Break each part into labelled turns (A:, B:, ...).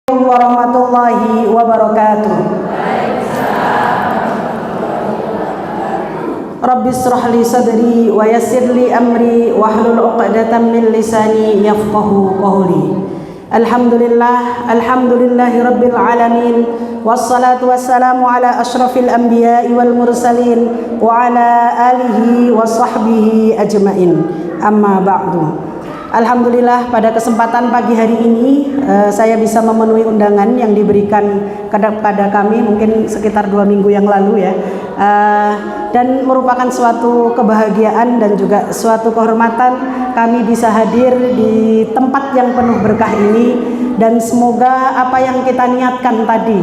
A: Warahmatullahi wabarakatuh. Rabbi shrah li sadri wa yassir li amri wahlul 'uqdatam min lisani yafqahu qawli. Alhamdulillahi rabbil alamin, wassalatu wassalamu ala asyrafil anbiya'i wal mursalin wa ala alihi wa sahbihi ajmain. Amma ba'du. Alhamdulillah, pada kesempatan pagi hari ini saya bisa memenuhi undangan yang diberikan kepada kami mungkin sekitar 2 minggu yang lalu ya, dan merupakan suatu kebahagiaan dan juga suatu kehormatan kami bisa hadir di tempat yang penuh berkah ini. Dan semoga apa yang kita niatkan tadi,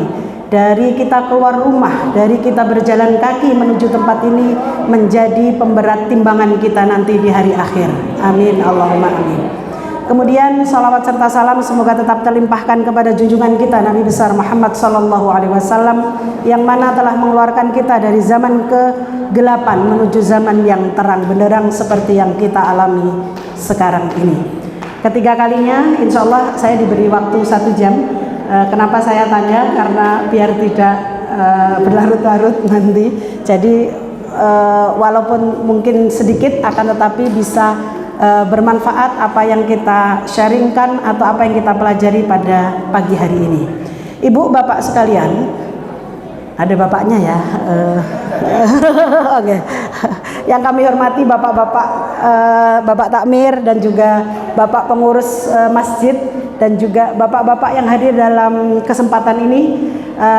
A: dari kita keluar rumah, dari kita berjalan kaki menuju tempat ini, menjadi pemberat timbangan kita nanti di hari akhir. Amin, Allahumma amin. Kemudian salawat serta salam semoga tetap terlimpahkan kepada junjungan kita Nabi besar Muhammad sallallahu alaihi wasallam, yang mana telah mengeluarkan kita dari zaman kegelapan menuju zaman yang terang benderang seperti yang kita alami sekarang ini. Ketiga kalinya insya Allah saya diberi waktu 1 jam. Kenapa saya tanya? Karena biar tidak berlarut-larut nanti. Jadi walaupun mungkin sedikit, akan tetapi bisa bermanfaat apa yang kita sharingkan atau apa yang kita pelajari pada pagi hari ini. Ibu bapak sekalian, ada bapaknya ya. Oke. Yang kami hormati bapak-bapak, bapak takmir dan juga bapak pengurus masjid, dan juga bapak-bapak yang hadir dalam kesempatan ini.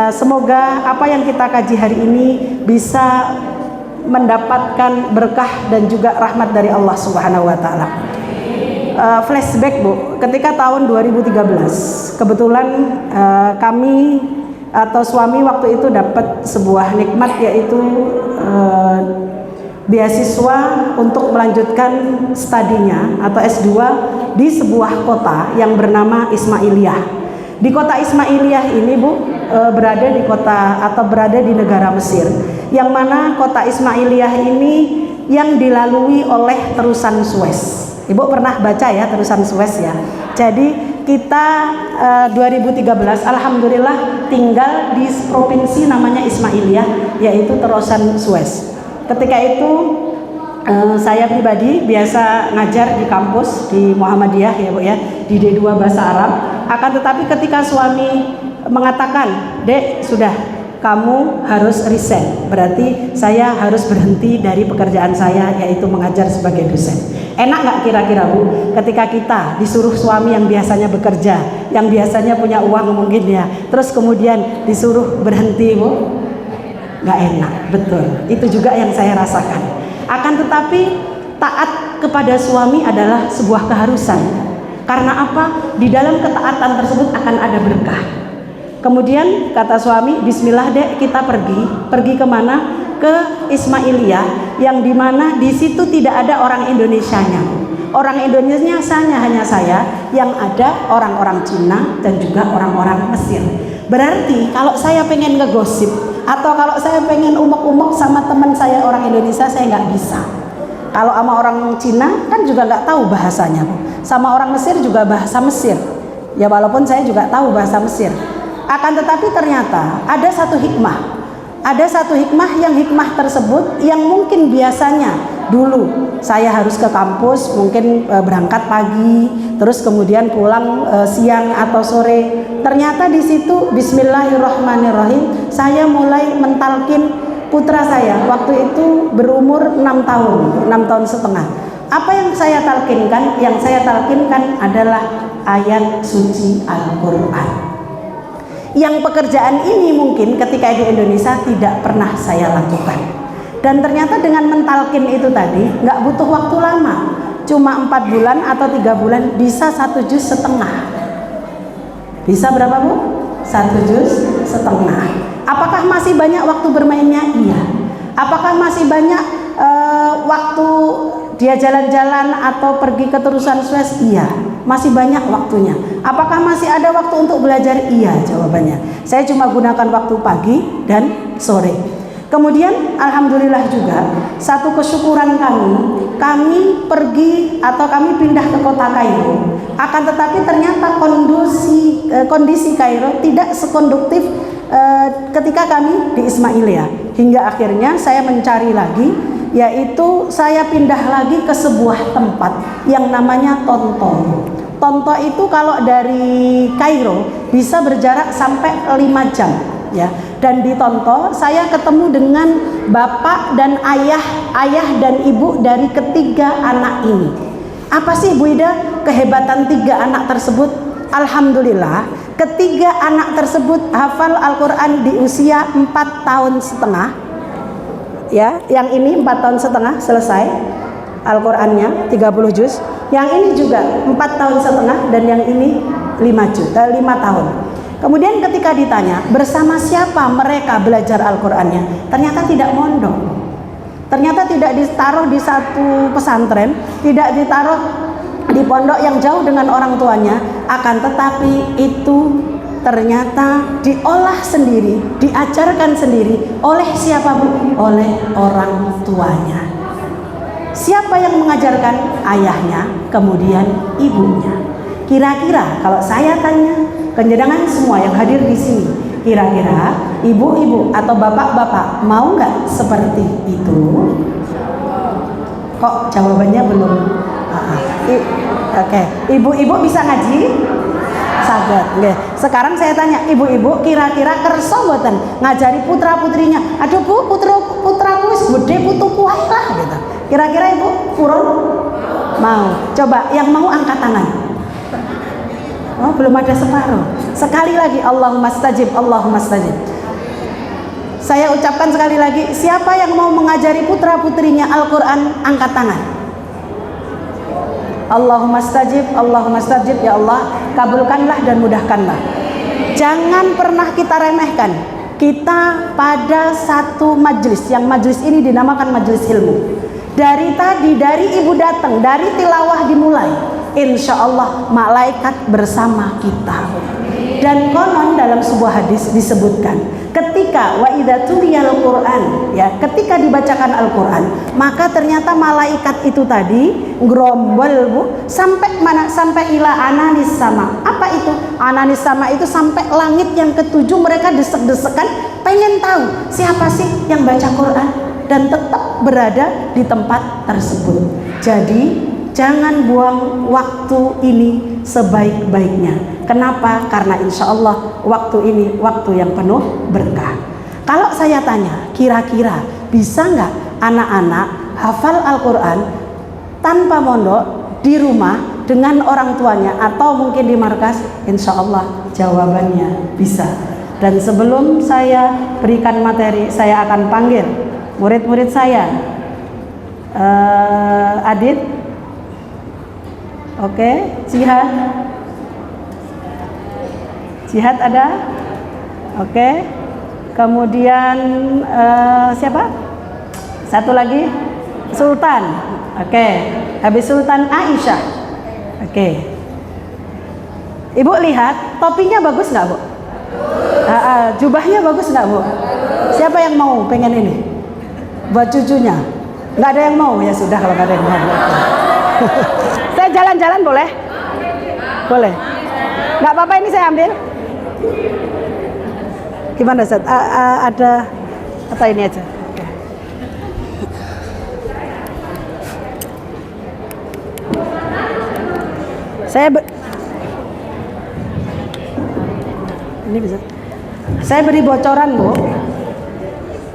A: Semoga apa yang kita kaji hari ini bisa mendapatkan berkah dan juga rahmat dari Allah Subhanahu wa taala. Flashback Bu, ketika tahun 2013 kebetulan kami atau suami waktu itu dapat sebuah nikmat, yaitu beasiswa untuk melanjutkan studinya atau S2 di sebuah kota yang bernama Ismailiyah. Di kota Ismailiyah ini Bu, berada di kota atau berada di negara Mesir, yang mana kota Ismailiyah ini yang dilalui oleh terusan Suez. Ibu pernah baca ya terusan Suez ya. Jadi kita 2013 alhamdulillah tinggal di provinsi namanya Ismailiyah, yaitu terusan Suez. Ketika itu saya pribadi biasa ngajar di kampus di Muhammadiyah ya Bu ya, di D2 bahasa Arab. Akan tetapi ketika suami mengatakan, "Dek, sudah, kamu harus resign," berarti saya harus berhenti dari pekerjaan saya, yaitu mengajar sebagai dosen. Enak nggak kira-kira Bu, ketika kita disuruh suami yang biasanya bekerja, yang biasanya punya uang mungkin ya, terus kemudian disuruh berhenti Bu? Nggak enak, betul. Itu juga yang saya rasakan. Akan tetapi taat kepada suami adalah sebuah keharusan. Karena apa? Di dalam ketaatan tersebut akan ada berkah. Kemudian kata suami, "Bismillah Dek, kita pergi." Pergi kemana? Ke Ismailiyah, yang dimana di situ tidak ada orang Indonesianya. Orang Indonesianya hanya saya, yang ada orang-orang Cina dan juga orang-orang Mesir. Berarti kalau saya pengen ngegosip atau kalau saya pengen umek-umek sama teman saya orang Indonesia, saya nggak bisa. Kalau sama orang Cina kan juga nggak tahu bahasanya, sama orang Mesir juga bahasa Mesir. Ya walaupun saya juga tahu bahasa Mesir. Akan tetapi ternyata ada satu hikmah. Ada satu hikmah, yang hikmah tersebut yang mungkin biasanya dulu saya harus ke kampus, mungkin berangkat pagi, terus kemudian pulang siang atau sore. Ternyata di situ bismillahirrahmanirrahim saya mulai mentalkin putra saya, waktu itu berumur 6 tahun, 6 tahun setengah. Apa yang saya talkinkan? Yang saya talkinkan adalah ayat suci Al-Quran. Yang pekerjaan ini mungkin ketika di Indonesia tidak pernah saya lakukan. Dan ternyata dengan mentalkin itu tadi nggak butuh waktu lama, cuma 4 bulan atau 3 bulan bisa 1 juz setengah. Bisa berapa Bu? 1 juz setengah. Apakah masih banyak waktu bermainnya? Iya. Apakah masih banyak waktu dia jalan-jalan atau pergi ke terusan Suez? Iya, masih banyak waktunya. Apakah masih ada waktu untuk belajar? Iya, jawabannya. Saya cuma gunakan waktu pagi dan sore. Kemudian alhamdulillah juga satu kesyukuran kami pergi atau kami pindah ke kota Kairo Akan tetapi ternyata kondisi Kairo tidak sekonduktif ketika kami di Ismailia. Hingga akhirnya saya mencari lagi, yaitu saya pindah lagi ke sebuah tempat yang namanya Tonto. Tonto itu kalau dari Kairo bisa berjarak sampai 5 jam ya. Dan di Tonto saya ketemu dengan bapak dan ayah dan ibu dari ketiga anak ini. Apa sih Bu Ida kehebatan 3 anak tersebut? Alhamdulillah, ketiga anak tersebut hafal Al-Quran di usia 4 tahun setengah. Ya, yang ini 4 tahun setengah selesai Al-Qurannya 30 juz. Yang ini juga 4 tahun setengah dan yang ini 5 tahun. Kemudian ketika ditanya bersama siapa mereka belajar Al-Qurannya, ternyata tidak mondok. Ternyata tidak ditaruh di satu pesantren, tidak ditaruh di pondok yang jauh dengan orang tuanya, akan tetapi itu ternyata diolah sendiri, diajarkan sendiri oleh siapa Bu? Oleh orang tuanya. Siapa yang mengajarkan? Ayahnya, kemudian ibunya. Kira-kira kalau saya tanya kenjenengan semua yang hadir di sini, kira-kira ibu-ibu atau bapak-bapak mau nggak seperti itu? Kok jawabannya belum? Oke. Ibu-ibu bisa ngaji? Saged. Nggih. Sekarang saya tanya, ibu-ibu kira-kira kersa mboten ngajari putra-putrinya? Aduh Bu, putraku wis gede, putuku ae lah gitu. Kira-kira Ibu purun? Mau. Coba yang mau angkat tangan. Oh, belum ada separuh. Sekali lagi, Allahumma stajib, Allahumma stajib. Saya ucapkan sekali lagi, siapa yang mau mengajari putra-putrinya Al-Quran, angkat tangan. Allahumma stajib, Allahumma stajib, ya Allah, kabulkanlah dan mudahkanlah. Jangan pernah kita remehkan. Kita pada satu majelis, yang majelis ini dinamakan majelis ilmu. Dari tadi, dari ibu datang, dari tilawah dimulai, insya Allah malaikat bersama kita. Dan konon dalam sebuah hadis disebutkan, ketika wa idza tuliyal Quran, ya, ketika dibacakan Al-Quran, maka ternyata malaikat itu tadi gerombol Bu, sampai mana? Sampai ila ananis sama. Apa itu? Ananis sama itu sampai langit yang ketujuh. Mereka desek-desekan pengen tahu siapa sih yang baca Quran, dan tetap berada di tempat tersebut. Jadi jangan buang waktu ini sebaik-baiknya. Kenapa? Karena insya Allah waktu ini waktu yang penuh berkah. Kalau saya tanya, kira-kira bisa nggak anak-anak hafal Al-Quran tanpa mondok di rumah dengan orang tuanya atau mungkin di markas? Insya Allah jawabannya bisa. Dan sebelum saya berikan materi, saya akan panggil murid-murid saya. Adit, oke, Jihad ada, oke. Kemudian siapa? Satu lagi, Sultan, oke. Habis Sultan Aisyah, oke. Ibu lihat topinya bagus nggak Bu? Jubahnya bagus nggak Bu? Siapa yang mau pengen ini? Buat cucunya? Nggak ada yang mau, ya sudah kalau nggak ada yang mau. Saya jalan-jalan boleh? Boleh. Nggak apa-apa, ini saya ambil. Gimana Ustaz? Ada atau ini aja? Oke. Ini bisa. Saya beri bocoran Bu.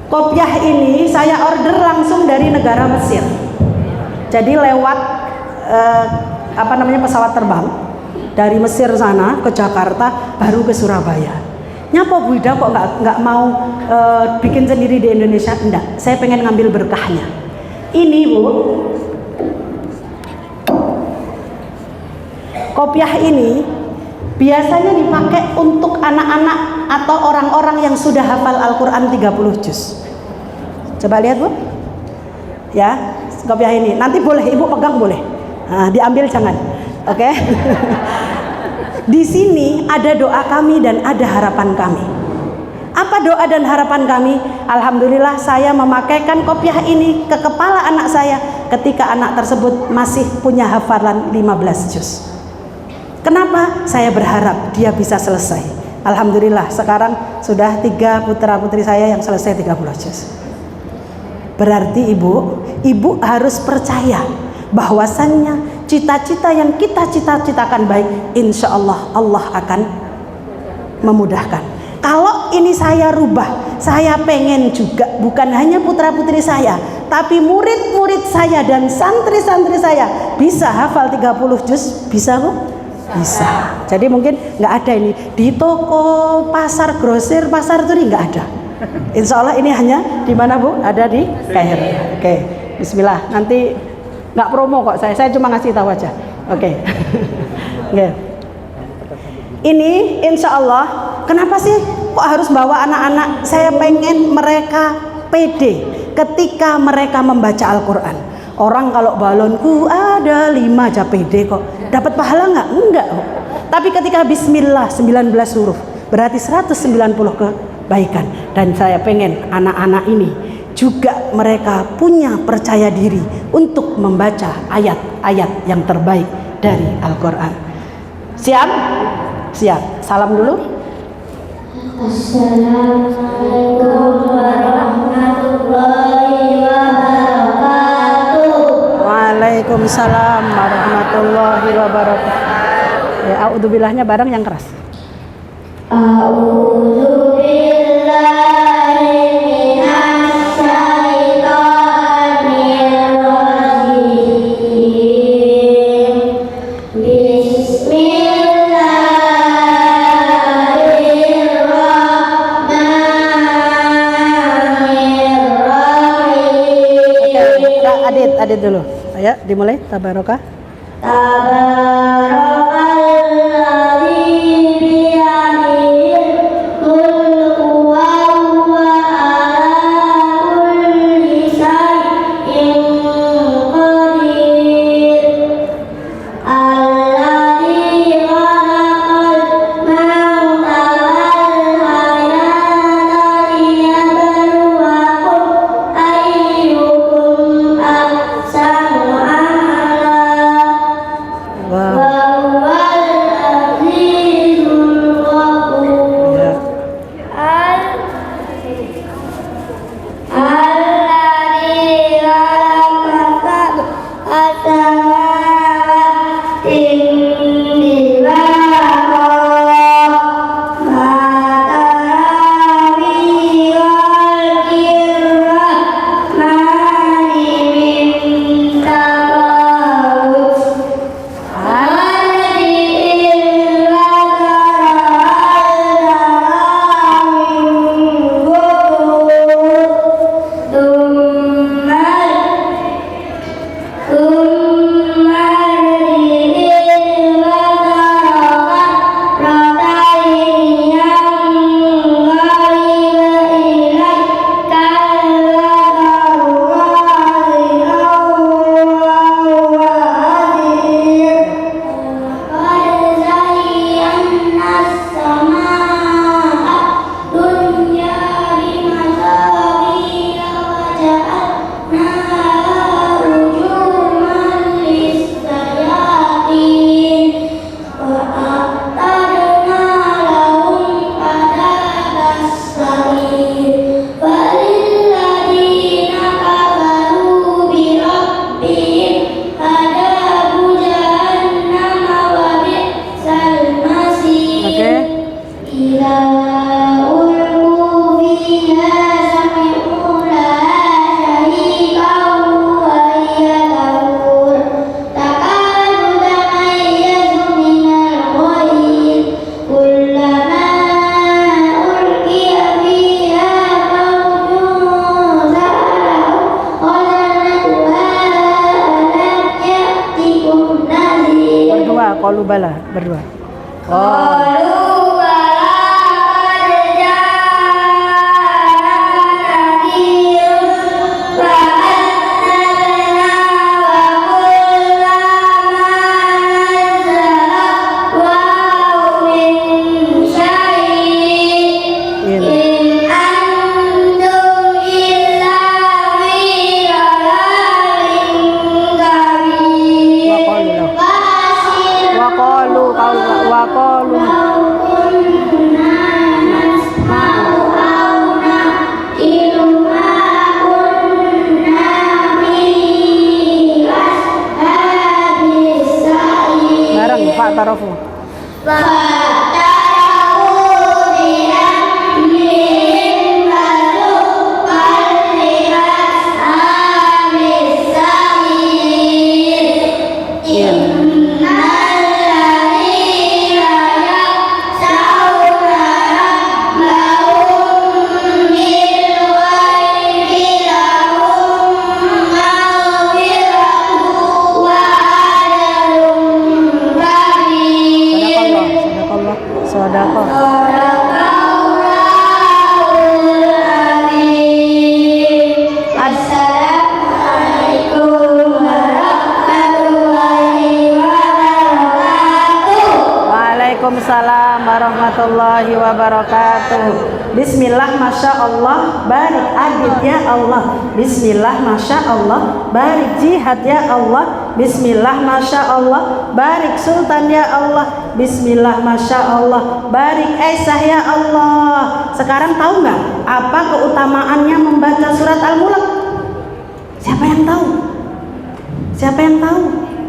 A: Kopiah ini saya order langsung dari negara Mesir. Jadi lewat pesawat terbang dari Mesir sana ke Jakarta, baru ke Surabaya. Nyapa Bu Ida kok nggak mau bikin sendiri di Indonesia? Enggak, saya pengen ngambil berkahnya. Ini Bu, kopiah ini biasanya dipakai untuk anak-anak atau orang-orang yang sudah hafal Al-Quran 30 juz. Coba lihat Bu, ya, kopiah ini. Nanti boleh Ibu pegang, boleh. Nah, diambil jangan, oke? Di sini ada doa kami dan ada harapan kami. Apa doa dan harapan kami? Alhamdulillah saya memakaikan kopiah ini ke kepala anak saya ketika anak tersebut masih punya hafalan 15 juz. Kenapa? Saya berharap dia bisa selesai. Alhamdulillah sekarang sudah 3 putra putri saya yang selesai 30 juz. Berarti ibu harus percaya bahwasannya cita-cita yang kita cita-citakan baik, insya Allah Allah akan memudahkan. Kalau ini saya rubah, saya pengen juga bukan hanya putra putri saya, tapi murid-murid saya dan santri-santri saya bisa hafal 30 juz, bisa Bu? Bisa. Jadi mungkin nggak ada ini di toko, pasar, grosir, pasar turi nggak ada. Insya Allah ini hanya di mana Bu? Ada di Kair. Oke, Bismillah. Nanti nggak promo kok, saya cuma ngasih tahu aja. Oke. Oke. Ini insya Allah, kenapa sih kok harus bawa anak-anak? Saya pengen mereka pede ketika mereka membaca Al-Quran. Orang kalau balonku ada 5 aja pede kok. Dapat pahala nggak? Enggak kok. Tapi ketika Bismillah 19 huruf, berarti 190 kebaikan. Dan saya pengen anak-anak ini juga mereka punya percaya diri untuk membaca ayat-ayat yang terbaik dari Al-Quran. Siap? Siap. Salam dulu.
B: Assalamualaikum warahmatullahi wabarakatuh.
A: Waalaikumsalam warahmatullahi wabarakatuh. Ya, a'udzubillahnya bareng yang keras.
B: A'udzubillahi minasyaitonir rajim.
A: Adit dulu. Ayo dimulai. Tabarokah.
B: Tabarakalladzi biyadihil mulku wa huwa ala kulli syai'in qadir. Alladzi khalaqal mauta wal hayata liyabluwakum ayyukum ahsanu amala.
A: Wow.
B: Wal azizul ghafur.
A: Ya.
B: Alladzi khalaqa as-samawati tibaqa ma tara fi khalqir rahmani min tafawut.
A: Qalu bala berdua. Oh.
B: Qalu bala qad ja'ana nadhirun fa anzalna wa qulna ma nazzala Allahu min syai'in in antum illa fi dhalalin kabir.
A: Wa qalu
B: Sadaqallahul Azim. Assalamualaikum warahmatullahi wabarakatuh.
A: Waalaikumsalam warahmatullahi wabarakatuh. Bismillah, masya Allah, barik adit ya Allah. Bismillah, masya Allah, barik jihad ya Allah. Bismillah, masya Allah, barik sultan ya Allah. Bismillah, masya Allah, barik Aisyah ya Allah. Sekarang tahu nggak apa keutamaannya membaca surat Al-Mulk? Siapa yang tahu? Siapa yang tahu?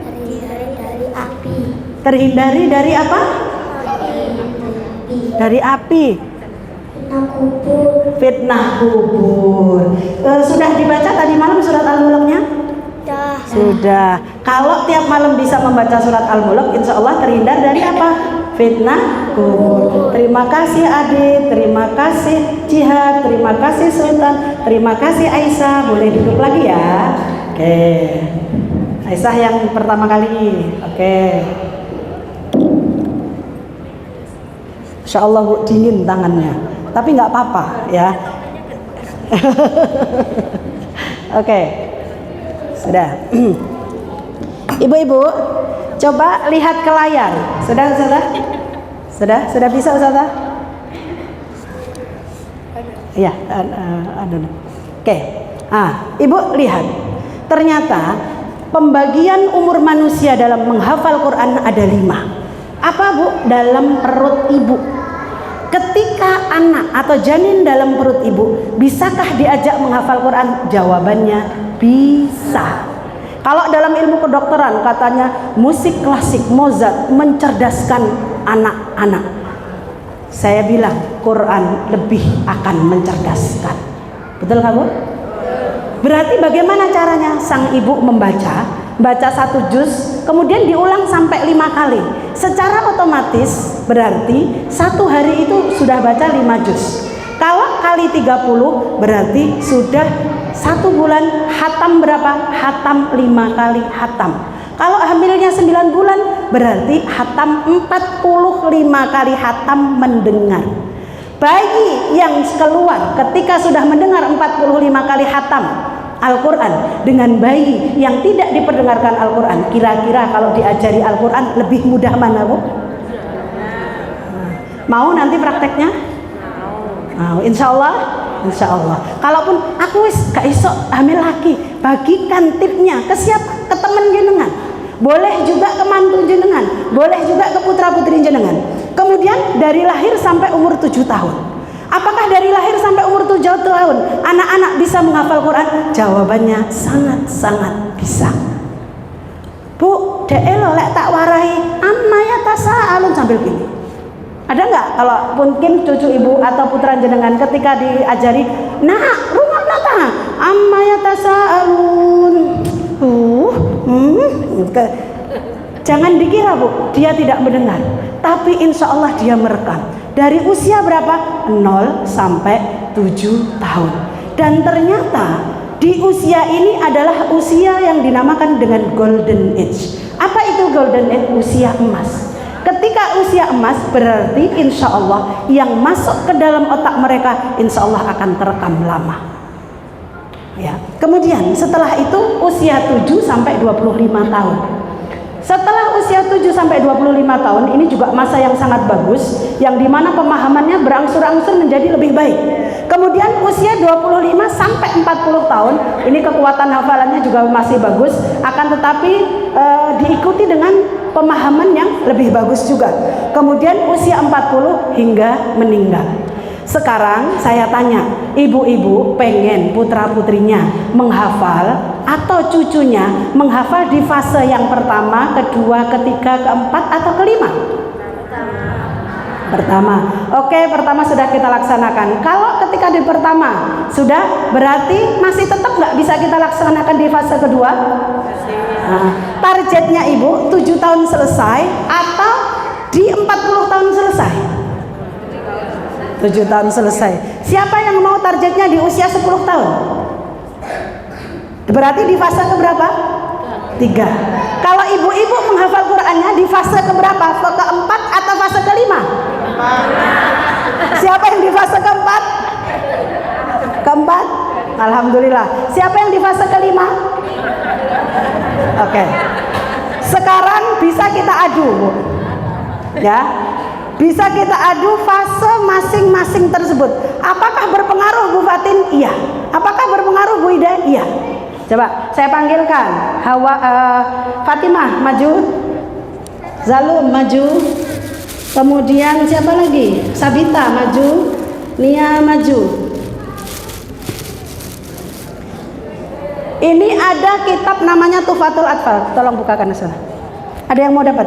B: Terhindari dari api.
A: Terhindari dari apa? Dari api. Fitnah kubur. Sudah dibaca tadi malam surat Al-Mulknya? Sudah. Kalau tiap malam bisa membaca surat Al-Mulk, insya Allah terhindar dari apa? Fitnah kubur. Terima kasih Adit, terima kasih Jihad, terima kasih Sultan, terima kasih Aisyah. Boleh duduk lagi ya. Oke. Aisyah yang pertama kali. Oke. Insya Allah Bu, dingin tangannya, tapi nggak apa-apa ya. Oke, sudah. Ibu-ibu, coba lihat ke layar. Sudah bisa Ustazah? Iya, Oke. Ibu lihat. Ternyata pembagian umur manusia dalam menghafal Quran ada 5. Apa Bu? Dalam perut ibu. Ketika anak atau janin dalam perut ibu, bisakah diajak menghafal Quran? Jawabannya bisa. Kalau dalam ilmu kedokteran katanya musik klasik Mozart mencerdaskan anak-anak. Saya bilang Quran lebih akan mencerdaskan. Betul nggak Bu? Berarti bagaimana caranya? Sang ibu baca 1 juz, kemudian diulang sampai 5 kali. Secara otomatis berarti 1 hari itu sudah baca 5 juz. Kalau kali 30 berarti sudah 1 bulan hatam berapa? Hatam 5 kali hatam. Kalau hamilnya 9 bulan berarti hatam 45 kali hatam mendengar. Bayi yang keluar ketika sudah mendengar 45 kali hatam Al-Quran dengan bayi yang tidak diperdengarkan Al-Quran, kira-kira kalau diajari Al-Quran lebih mudah mana Bu? Mau nanti prakteknya? Mau, insya Allah. Kalaupun aku gak iso hamil lagi, bagikan tipnya ke siapa? Ke teman jenengan. Boleh juga ke mantu jenengan, boleh juga ke putra putri jenengan. Kemudian dari lahir sampai umur 7 tahun. Apakah dari lahir sampai umur 7 tahun anak-anak bisa menghafal Quran? Jawabannya sangat-sangat bisa. Bu, lo lek tak warai amma ya tasa'alun sambil gini. Ada nggak kalau mungkin cucu ibu atau putra jenengan ketika diajari, nah rumah nata amma ya tasa'alun. Jangan dikira Bu, dia tidak mendengar, tapi insya Allah dia merekam. Dari usia berapa? 0 sampai 7 tahun. Dan ternyata di usia ini adalah usia yang dinamakan dengan golden age. Apa itu golden age? Usia emas. Ketika usia emas berarti insya Allah yang masuk ke dalam otak mereka insya Allah akan terekam lama. Ya. Kemudian setelah itu usia 7 sampai 25 tahun. Setelah usia 7 sampai 25 tahun ini juga masa yang sangat bagus, yang dimana pemahamannya berangsur-angsur menjadi lebih baik. Kemudian usia 25 sampai 40 tahun ini kekuatan hafalannya juga masih bagus, akan tetapi diikuti dengan pemahaman yang lebih bagus juga. Kemudian usia 40 hingga meninggal. Sekarang saya tanya, ibu-ibu pengen putra-putrinya menghafal atau cucunya menghafal di fase yang pertama, kedua, ketiga, keempat atau kelima? Pertama. Oke, pertama sudah kita laksanakan. Kalau ketika di pertama sudah, berarti masih tetap nggak bisa kita laksanakan di fase kedua? Nah, targetnya ibu 7 tahun selesai atau di 40 tahun selesai? 7 tahun selesai. Siapa yang mau targetnya di usia 10 tahun? Berarti di fase keberapa? 3. Kalau ibu-ibu menghafal Qur'annya di fase keberapa? Fase keempat atau fase kelima? Siapa yang di fase keempat? Keempat? Alhamdulillah. Siapa yang di fase kelima? Oke. Sekarang bisa kita adu, Bu. Ya. Bisa kita adu fase masing-masing tersebut. Apakah berpengaruh, Bu Fatin? Iya. Apakah berpengaruh, Bu Ida? Iya. Coba saya panggilkan. Fatimah maju. Zalum maju. Kemudian siapa lagi? Sabita maju. Nia maju. Ini ada kitab namanya Tuhfatul Atfal. Tolong bukakan sana. Ada yang mau dapat?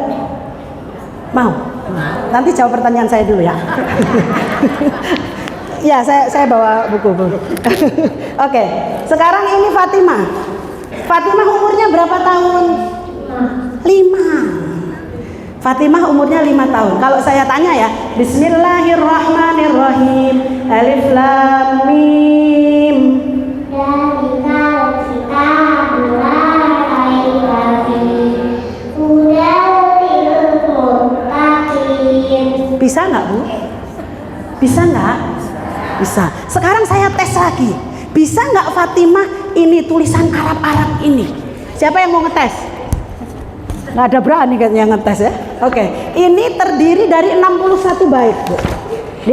A: Mau? Nanti jawab pertanyaan saya dulu ya. Ya, saya bawa buku, Bu. Oke, sekarang ini Fatimah. Fatimah umurnya berapa tahun? 5. Fatimah umurnya 5 tahun. Kalau saya tanya ya, Bismillahirrahmanirrahim. Alif Lam Mim. Bisa nggak, Bu? Bisa nggak? Bisa. Sekarang saya tes lagi. Bisa nggak Fatimah ini tulisan Arab-Arab ini? Siapa yang mau ngetes? Nggak ada berani yang ngetes ya. Oke. Ini terdiri dari 61 bait, Bu.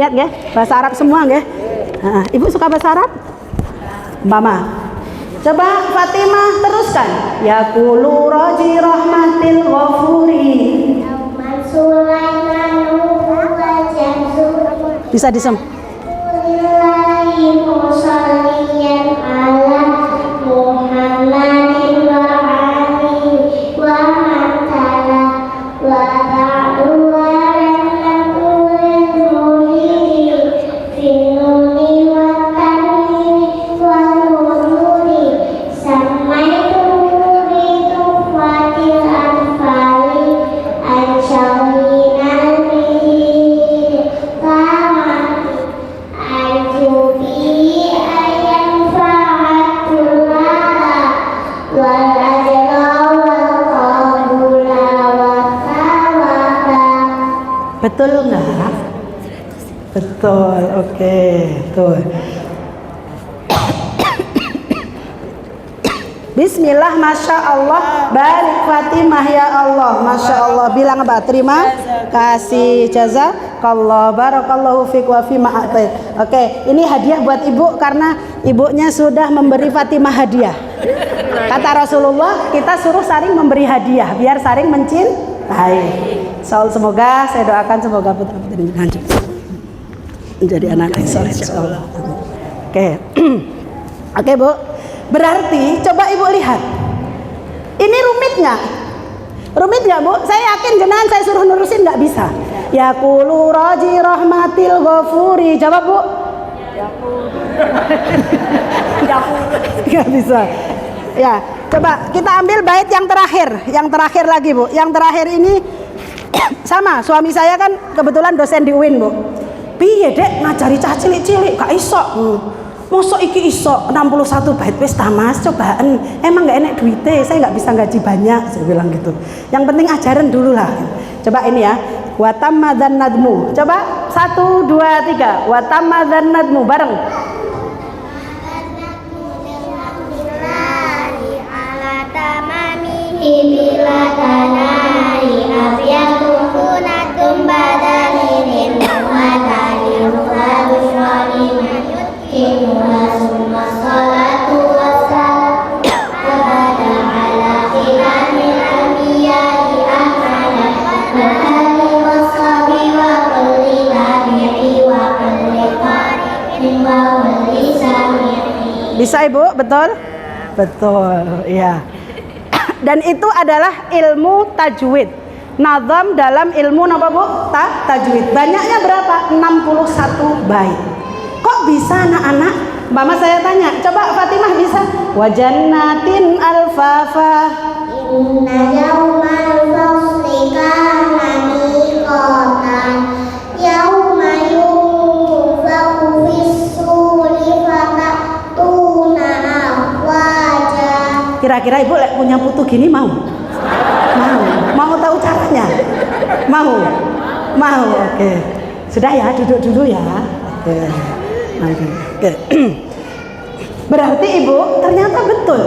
A: Lihat ya, bahasa Arab semua ya. Ibu suka bahasa Arab? Mama. Coba Fatimah teruskan. Yaqulu raji rahmatil ghafuri. Bisa disem. Betul nggak? Betul, oke, tuh. Bismillah, Masya Allah, barik Fatimah ya Allah, Masya Allah. Bilang apa? Terima kasih, jazakallah, barakallahu fiq wa fi ma'atait. Oke, ini hadiah buat ibu karena ibunya sudah memberi Fatimah hadiah. Kata Rasulullah, kita suruh saling memberi hadiah biar saling mencintai. Semoga saya doakan semoga putra putri menjadi anak yang soleh insyaallah. Oke. Oke, Bu. Berarti coba Ibu lihat. Ini rumit nggak? Rumit nggak, Bu? Saya yakin jenengan saya suruh nurusin nggak bisa. Yaqulu raji rahmatil ghafuri. Jawab, Bu. Nggak bisa. Ya, coba kita ambil bait yang terakhir. Yang terakhir lagi, Bu. Yang terakhir ini sama, suami saya kan kebetulan dosen di UIN, Bu. Piye, Dek, ngajari cah cilik-cilik gak iso. Mosok iki iso 61 bait wis ta, Mas, cobaan. Emang gak enak duitnya, saya gak bisa gaji banyak, saya bilang gitu. Yang penting ajaran dulu lah. Coba ini ya. Wa tamadzan nadmu. Coba 1 2 3. Wa tamadzan nadmu bareng. Bisa, Ibu? Betul? Betul, iya. Dan itu adalah ilmu tajwid. Nazam dalam ilmu apa, Bu? Tajwid. Banyaknya berapa? 61 bait. Kok bisa anak-anak? Mama saya tanya, coba Fatimah bisa? Wajannatin alfafa.
B: Inna yaumal fasli kana miqatan. Yauma yunfakhu fis-suri fatatuna afwaja.
A: Kira-kira Ibu punya putu gini mau? Mau tahu caranya? Mau, oke. Sudah ya, duduk dulu ya. Oke. Nanti. Oke. Berarti Ibu, ternyata betul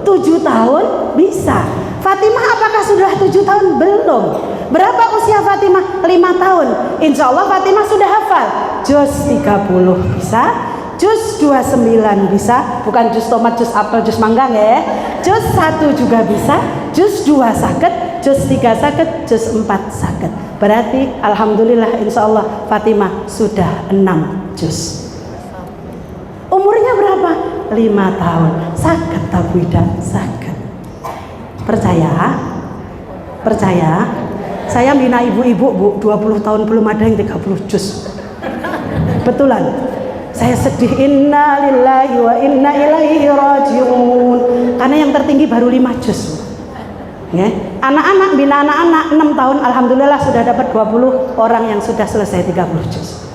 A: 7 tahun bisa. Fatimah apakah sudah 7 tahun? Belum. Berapa usia Fatimah? 5 tahun. Insya Allah Fatimah sudah hafal juz 30 bisa, juz 29 bisa, bukan juz tomat, juz apel, juz mangga ya. Juz 1 juga bisa, juz 2 saged, juz 3 saged, juz 4 saged. Berarti alhamdulillah insya Allah Fatimah sudah 6 juz. Umurnya berapa? 5 tahun. Saged ta Bu Ida? Saged. Percaya? Percaya? Saya bina ibu-ibu Bu, 20 tahun belum ada yang 30 juz. Betulan. Saya sedih, inna lillahi wa inna ilaihi rajiun. Karena yang tertinggi baru 5 juz. Ya. Anak-anak, bina anak-anak 6 tahun alhamdulillah sudah dapat 20 orang yang sudah selesai 30 juz.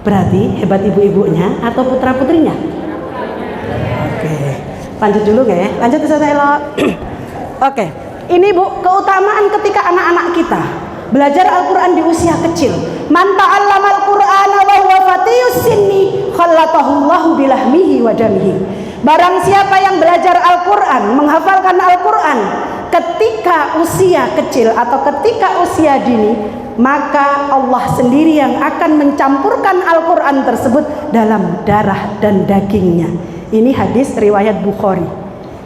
A: Berarti hebat ibu-ibunya atau putra-putrinya? Oke. Lanjut dulu ya. Lanjut ke sana Elo. Oke. Ini Bu, keutamaan ketika anak-anak kita belajar Al-Qur'an di usia kecil. Man ta'allamal Qur'ana wa huwa fatiyus sinni khallatahu Allahu bilahmihi wa damihi. Barang siapa yang belajar Al-Qur'an, menghafalkan Al-Qur'an ketika usia kecil atau ketika usia dini, maka Allah sendiri yang akan mencampurkan Al-Qur'an tersebut dalam darah dan dagingnya. Ini hadis riwayat Bukhari.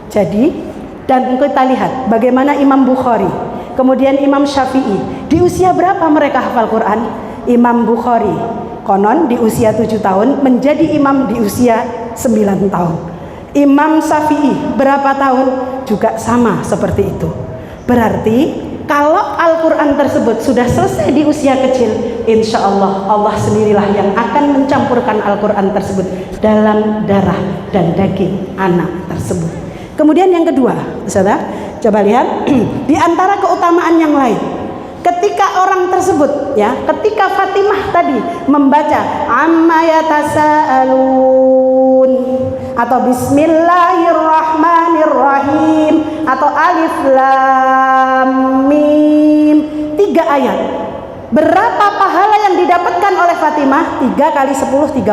A: Jadi, dan kita lihat bagaimana Imam Bukhari, kemudian Imam Syafi'i, di usia berapa mereka hafal Quran? Imam Bukhari konon di usia 7 tahun menjadi imam di usia 9 tahun. Imam Syafi'i berapa tahun? Juga sama seperti itu. Berarti kalau Al-Quran tersebut sudah selesai di usia kecil, insya Allah Allah sendirilah yang akan mencampurkan Al-Quran tersebut dalam darah dan daging anak tersebut. Kemudian yang kedua, saudara, coba lihat di antara keutamaan yang lain. Ketika orang tersebut, ya, ketika Fatimah tadi membaca amma yatasaalun atau bismillahirrahmanirrahim atau alif lam mim, 3 ayat. Berapa pahala yang didapatkan oleh Fatimah? 3 kali 10, 30.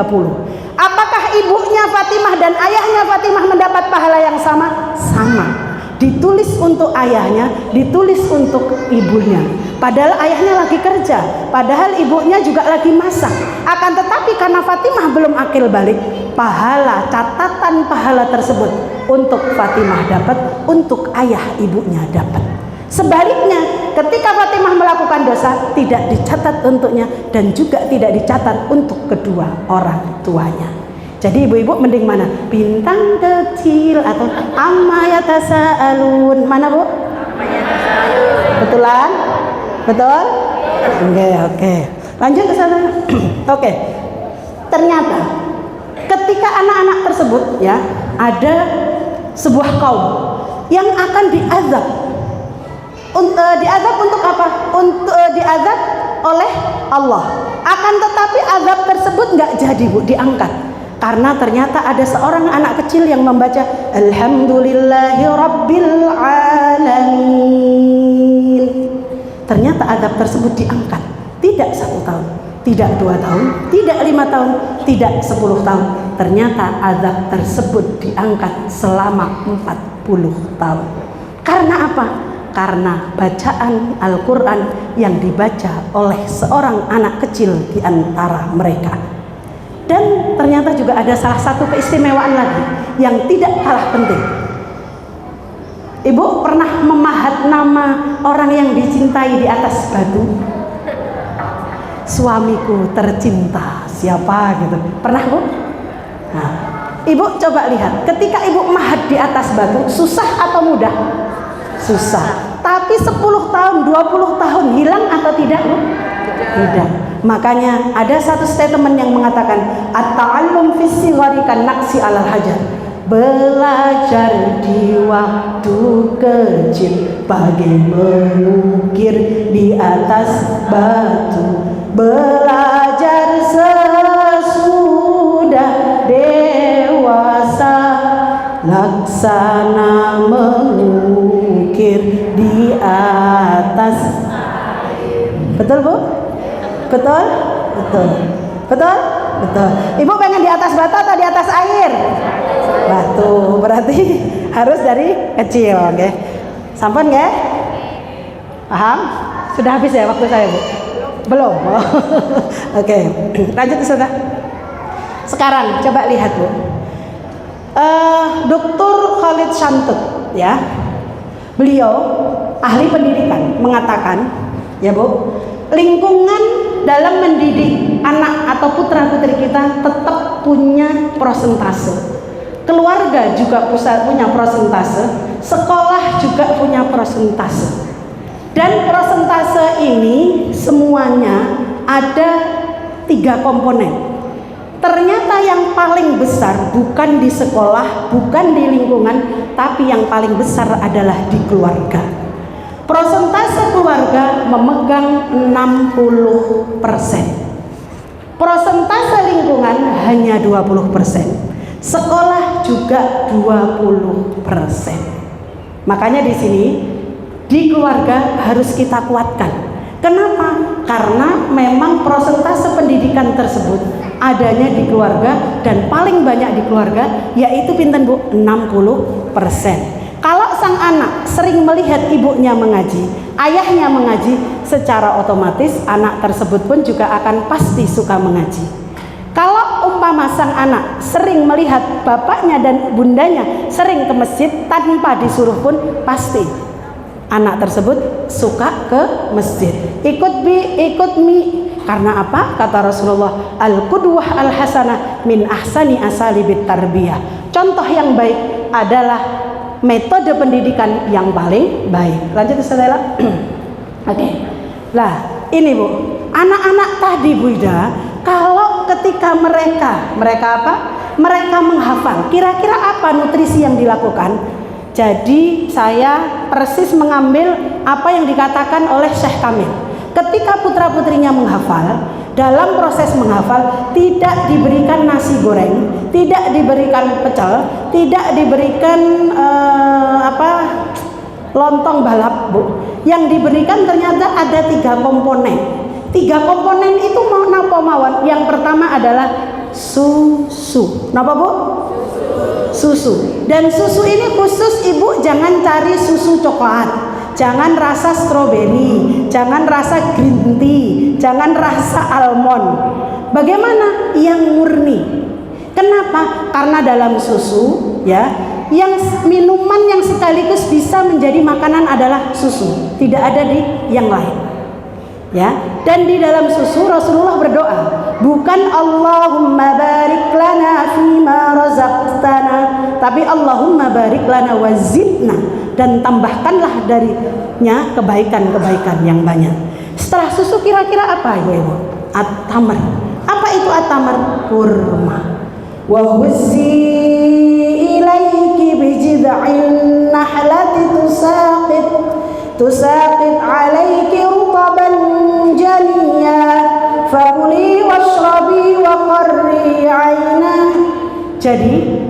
A: Apakah ibunya Fatimah dan ayahnya Fatimah mendapat pahala yang sama? Sama. Ditulis untuk ayahnya, ditulis untuk ibunya. Padahal ayahnya lagi kerja, padahal ibunya juga lagi masak. Akan tetapi karena Fatimah belum akil balik, pahala, catatan pahala tersebut untuk Fatimah dapat, untuk ayah ibunya dapat. Sebaliknya, ketika Fatimah melakukan dosa, tidak dicatat untuknya dan juga tidak dicatat untuk kedua orang tuanya. Jadi ibu-ibu mending mana? Bintang kecil atau amma yatasaalun? Mana Bu? Betulan? Betul? Oke. Lanjut ke sana. Oke. Ternyata ketika anak-anak tersebut, ya, ada sebuah kaum yang akan diazab. Diazab untuk apa? Untuk diazab oleh Allah. Akan tetapi azab tersebut nggak jadi Bu, diangkat. Karena ternyata ada seorang anak kecil yang membaca Alhamdulillahi Rabbil Alamin. Ternyata azab tersebut diangkat. Tidak 1 tahun, tidak 2 tahun, tidak 5 tahun, tidak 10 tahun. Ternyata azab tersebut diangkat selama 40 tahun. Karena apa? Karena bacaan Al-Quran yang dibaca oleh seorang anak kecil di antara mereka. Dan ternyata juga ada salah satu keistimewaan lagi yang tidak kalah penting. Ibu pernah memahat nama orang yang dicintai di atas batu? Suamiku tercinta siapa gitu. Pernah Bu? Nah, Ibu coba lihat, ketika Ibu mahat di atas batu, susah atau mudah? Susah. Tapi 10 tahun, 20 tahun hilang atau tidak Bu? Tidak. Makanya ada satu statement yang mengatakan at-ta'allum fis sighari kan naqsi 'alal hajar. Belajar di waktu kecil bagai mengukir di atas batu. Belajar sesudah dewasa laksana mengukir di atas. Betul Bu? Betul? Betul. Betul? Betul. Ibu pengen di atas batu atau di atas air? Batu. Berarti harus dari kecil, oke. Sampun nggih? Paham? Sudah habis ya waktu saya, Bu? Belum. Oke. Lanjut sudah. Sekarang coba lihat, Bu. Dr. Khalid Shantut, ya. Beliau ahli pendidikan mengatakan, ya Bu, lingkungan dalam mendidik anak atau putra-putri kita tetap punya prosentase. Keluarga juga punya prosentase, sekolah juga punya prosentase. Dan prosentase ini semuanya ada 3 komponen. Ternyata yang paling besar bukan di sekolah, bukan di lingkungan, tapi yang paling besar adalah di keluarga. Prosentase keluarga memegang 60%. Prosentase lingkungan hanya 20%. Sekolah juga 20%. Makanya di sini di keluarga harus kita kuatkan. Kenapa? Karena memang prosentase pendidikan tersebut adanya di keluarga dan paling banyak di keluarga, yaitu pinten Bu? 60%. Kalau sang anak sering melihat ibunya mengaji, ayahnya mengaji, secara otomatis anak tersebut pun juga akan pasti suka mengaji. Kalau umpama sang anak sering melihat bapaknya dan bundanya sering ke masjid tanpa disuruh pun pasti anak tersebut suka ke masjid. Ikut mi. Karena apa? Kata Rasulullah, al-qudwah al-hasanah min ahsani asalibit tarbiyah. Contoh yang baik adalah metode pendidikan yang paling baik. Lanjut Saudara. Oke. Lah, ini Bu, anak-anak tadi Bu Ida, kalau ketika mereka apa? Mereka menghafal, kira-kira apa nutrisi yang dilakukan? Jadi saya persis mengambil apa yang dikatakan oleh Syekh Kamil. Ketika putra-putrinya menghafal, dalam proses menghafal tidak diberikan nasi goreng, tidak diberikan pecel, tidak diberikan lontong balap, Bu. Yang diberikan ternyata ada 3 komponen. 3 komponen itu mau napa mawon? Yang pertama adalah susu. Napa Bu? Susu. Dan susu ini khusus Ibu jangan cari susu coklat, jangan rasa stroberi, jangan rasa green tea, jangan rasa almond. Bagaimana? Yang murni. Kenapa? Karena dalam susu, ya, yang minuman yang sekaligus bisa menjadi makanan adalah susu, tidak ada di yang lain. Ya, dan di dalam susu Rasulullah berdoa, bukan Allahumma barik lana fima razaqtana, tapi Allahumma barik lana wazidna, dan tambahkanlah darinya kebaikan-kebaikan yang banyak. Setelah susu kira-kira apa Ibu? At-tamar. Apa itu at-tamar? Kurma. Wa huzzi ilaiki bijid'in nahlati tusaqit alaiki rutaban janiya fakuli washrabi wa qarri aina. Jadi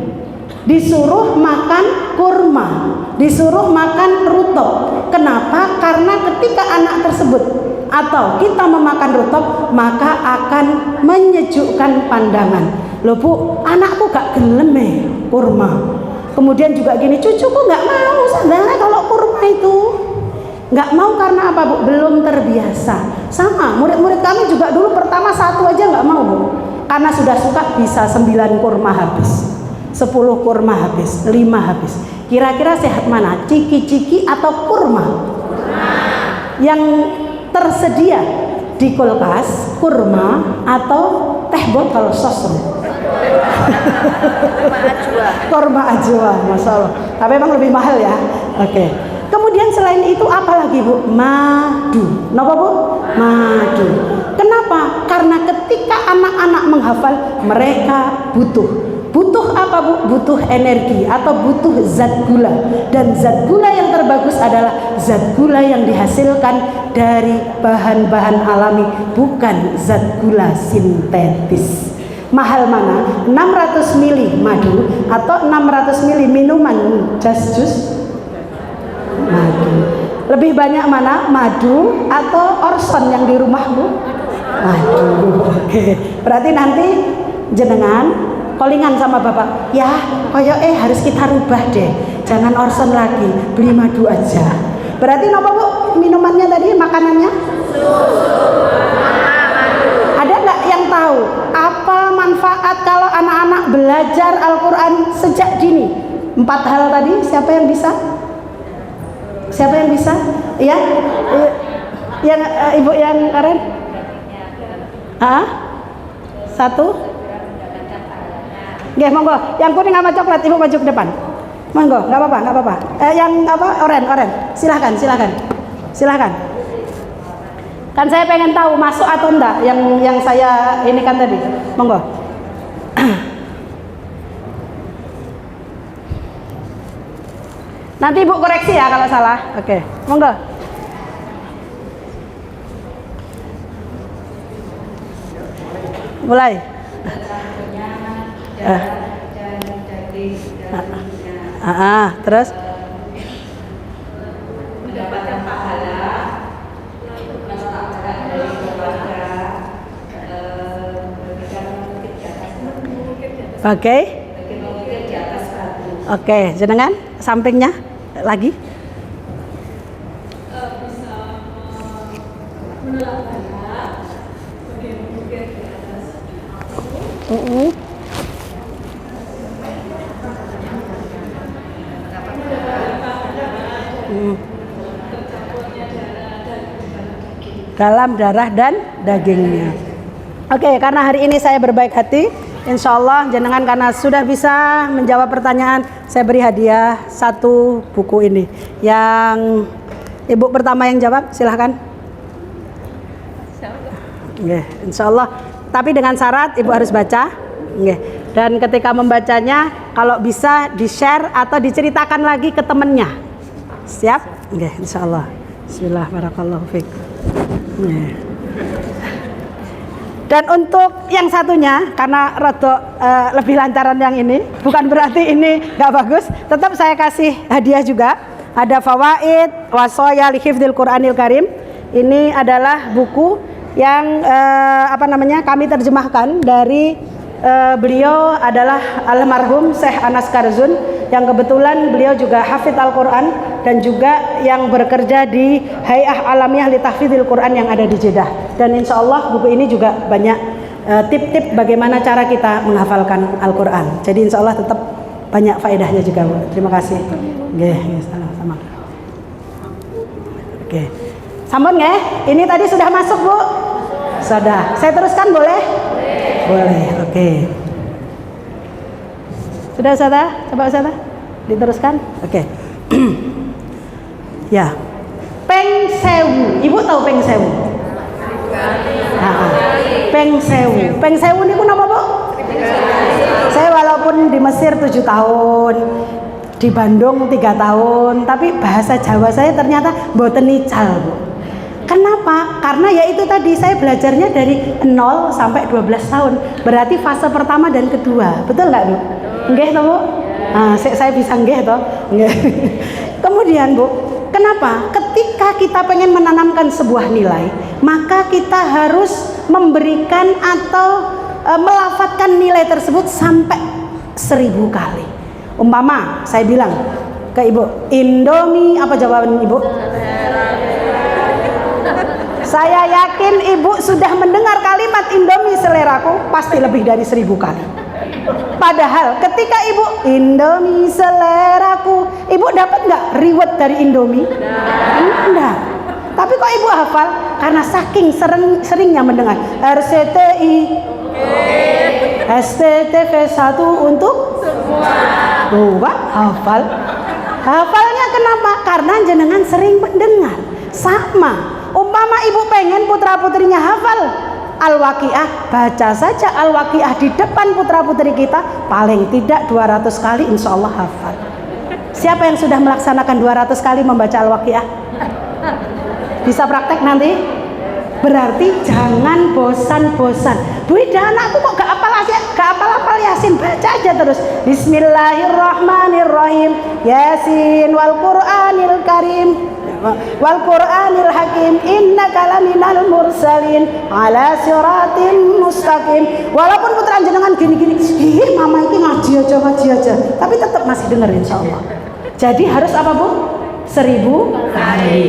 A: disuruh makan kurma, disuruh makan rutop. Kenapa? Karena ketika anak tersebut atau kita memakan rutop, maka akan menyejukkan pandangan. Loh Bu, anakku gak gelem kurma. Kemudian juga gini, cucuku gak mau Saudara kalau kurma itu. Gak mau karena apa Bu? Belum terbiasa. Sama, murid-murid kami juga dulu pertama 1 aja gak mau Bu. Karena sudah suka bisa 9 kurma habis, 10 kurma habis, 5 habis. Kira-kira sehat mana? Ciki-ciki atau kurma? Yang tersedia di kulkas, kurma atau teh botol sosro? Kurma ajwa, Masya Allah. Tapi memang lebih mahal ya. Oke. Kemudian selain itu apa lagi Bu? Madu. Kenapa Bu? Madu. Kenapa? Karena ketika anak-anak menghafal, mereka butuh apa Bu? Butuh energi atau butuh zat gula. Dan zat gula yang terbagus adalah zat gula yang dihasilkan dari bahan-bahan alami, bukan zat gula sintetis. Mahal mana? 600 ml madu atau 600 ml minuman jus madu. Lebih banyak mana? Madu atau Orson yang di rumahmu? Aduh, oke. Berarti nanti jenengan callingan sama bapak, ya koyo harus kita rubah deh, jangan Orson lagi, beli madu aja. Berarti apa bu minumannya tadi, makanannya? Ada nggak yang tahu apa manfaat kalau anak-anak belajar Al-Quran sejak dini? 4 hal tadi, siapa yang bisa? Siapa yang bisa? Ya, yang ibu yang keren? Satu? Nggih, monggo. Yang kuning sama coklat ibu maju ke depan. Monggo, nggak apa-apa. Yang oren. Silahkan. Kan saya pengen tahu masuk atau enggak yang saya ini kan tadi. Monggo. Nanti ibu koreksi ya kalau salah. Oke, monggo. Mulai. Terus
C: mendapatkan pahala, melestarikan dari keluarga,
A: Oke. Oke, jenengan sampingnya lagi.
C: bisa menolak banyak, mungkin di atas.
A: Dalam darah dan dagingnya. Oke, karena hari ini saya berbaik hati, insya Allah jenengan karena sudah bisa menjawab pertanyaan, saya beri hadiah 1 buku ini. Yang ibu pertama yang jawab, silahkan. Oke, insya Allah. Tapi dengan syarat ibu harus baca. Oke. Dan ketika membacanya, kalau bisa di-share atau diceritakan lagi ke temennya. Siap? Oke, insya Allah. Bismillah, barakallahu fiik. Dan untuk yang satunya, karena rada lebih lancaran yang ini, bukan berarti ini nggak bagus, tetap saya kasih hadiah juga. Ada Fawaid Wasoya li Hifdzil Qur'anil Karim. Ini adalah buku yang kami terjemahkan dari beliau adalah almarhum Syekh Anas Karzun, yang kebetulan beliau juga hafidz Al-Quran dan juga yang bekerja di Hay'ah Alamiah li Tahfidzil Quran yang ada di Jeddah. Dan insya Allah buku ini juga banyak tip-tip bagaimana cara kita menghafalkan Al-Quran. Jadi insya Allah tetap banyak faedahnya juga, Bu. Terima kasih. Oke, sama-sama. Oke, sampun nggih? Ini tadi sudah masuk, Bu? Sudah. Saya teruskan boleh? Boleh, oke. Sudah Ustazah? Coba Ustazah diteruskan. Oke. Ya. Peng sewu. Ibu tahu peng sewu? Peng sewu. Peng sewu niku napa, Bu? Saya walaupun di Mesir 7 tahun, di Bandung 3 tahun, tapi bahasa Jawa saya ternyata mboten ical, Bu. Kenapa? Karena ya itu tadi saya belajarnya dari 0 sampai 12 tahun. Berarti fase pertama dan kedua. Betul nggak, Bu? Nggih toh, Bu? Nah, saya bisa nggih toh? Nggih. Kemudian, Bu, kenapa? Ketika kita pengen menanamkan sebuah nilai, maka kita harus memberikan atau melafatkan nilai tersebut sampai 1000 kali. Umpama saya bilang ke Ibu, Indomie, apa jawaban Ibu? Saya yakin Ibu sudah mendengar kalimat Indomie seleraku pasti lebih dari 1000 kali. Padahal ketika Ibu Indomie seleraku, Ibu dapat nggak reward dari Indomie? Enggak. Tapi kok Ibu hafal? Karena saking seringnya mendengar RCTI, STTV 1 untuk semua. Tuh, Pak, hafal. Hafalnya kenapa? Karena jenengan sering mendengar. Sama. Umpama Ibu pengen putra-putrinya hafal Al-Waqiah, baca saja Al-Waqiah di depan putra-putri kita paling tidak 200 kali, insya Allah hafal. Siapa yang sudah melaksanakan 200 kali membaca Al-Waqiah? Bisa praktek nanti? Berarti jangan bosan-bosan. Bu Ida, anakku kok gak apal Yasin, baca aja terus. Bismillahirrahmanirrahim, Yasin wal Qur'anil Karim. Wal Qur'anil Hakim innaka laminal mursalin ala siratim mustaqim. Walaupun putra jenengan gini-gini, ih mama ini ngaji aja, tapi tetap masih dengar insyaallah. Jadi harus apa Bu? 1000 kali.